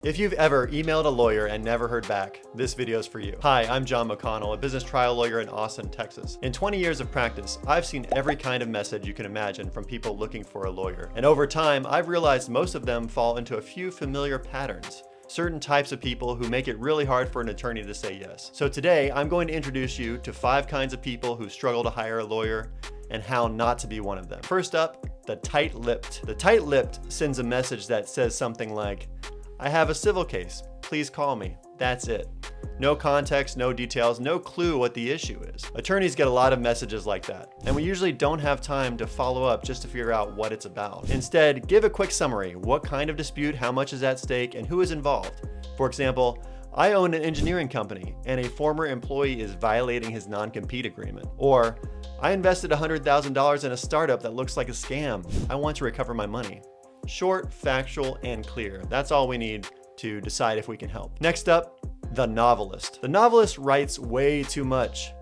If you've ever emailed a lawyer and never heard back, this video is for you. Hi, I'm John McConnell, a business trial lawyer in Austin, Texas. In 20 years of practice, I've seen every kind of message you can imagine from people looking for a lawyer. And over time, I've realized most of them fall into a few familiar patterns. Certain types of people who make it really hard for an attorney to say yes. So today, I'm going to introduce you to 5 kinds of people who struggle to hire a lawyer and how not to be one of them. First up, the tight-lipped. The tight-lipped sends a message that says something like, "I have a civil case, please call me." That's it. No context, no details, no clue what the issue is. Attorneys get a lot of messages like that, and we usually don't have time to follow up just to figure out what it's about. Instead, give a quick summary. What kind of dispute, how much is at stake, and who is involved? For example, I own an engineering company, and a former employee is violating his non-compete agreement. Or, I invested $100,000 in a startup that looks like a scam. I want to recover my money. Short, factual, and clear. That's all we need to decide if we can help. Next up, the novelist. The novelist writes way too much.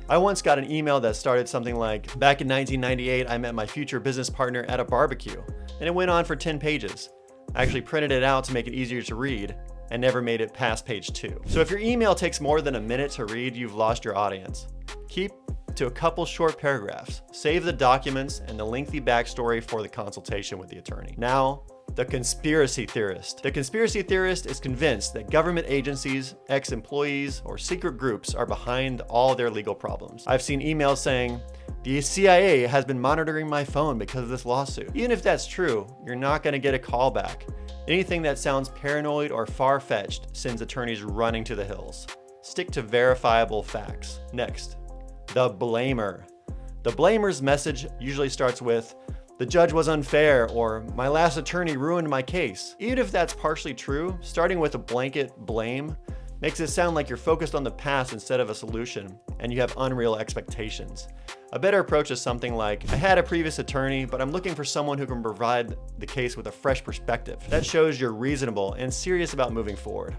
I once got an email that started something like, "Back in 1998, I met my future business partner at a barbecue," and it went on for 10 pages. I actually printed it out to make it easier to read and never made it past page 2. So if your email takes more than a minute to read, you've lost your audience. Keep to a couple short paragraphs. Save the documents and the lengthy backstory for the consultation with the attorney. Now, the conspiracy theorist. The conspiracy theorist is convinced that government agencies, ex-employees, or secret groups are behind all their legal problems. I've seen emails saying, "The CIA has been monitoring my phone because of this lawsuit." Even if that's true, you're not going to get a call back. Anything that sounds paranoid or far-fetched sends attorneys running to the hills. Stick to verifiable facts. Next, the blamer. The blamer's message usually starts with, "The judge was unfair," or "My last attorney ruined my case." Even if that's partially true, starting with a blanket blame makes it sound like you're focused on the past instead of a solution, and you have unreal expectations. A better approach is something like, "I had a previous attorney, but I'm looking for someone who can provide the case with a fresh perspective." That shows you're reasonable and serious about moving forward.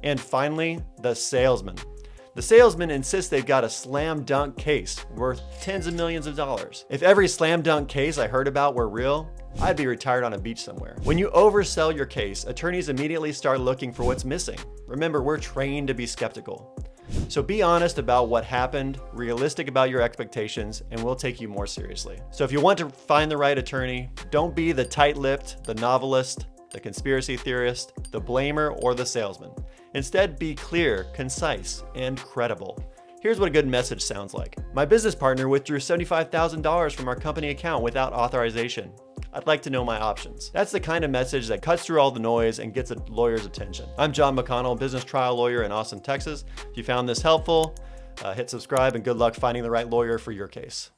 And finally, the salesman. The salesman insists they've got a slam dunk case worth tens of millions of dollars. If every slam dunk case I heard about were real, I'd be retired on a beach somewhere. When you oversell your case, attorneys immediately start looking for what's missing. Remember, we're trained to be skeptical. So be honest about what happened, realistic about your expectations, and we'll take you more seriously. So if you want to find the right attorney, don't be the tight-lipped, the novelist, the conspiracy theorist, the blamer, or the salesman. Instead, be clear, concise, and credible. Here's what a good message sounds like. "My business partner withdrew $75,000 from our company account without authorization. I'd like to know my options." That's the kind of message that cuts through all the noise and gets a lawyer's attention. I'm John McConnell, business trial lawyer in Austin, Texas. If you found this helpful, hit subscribe and good luck finding the right lawyer for your case.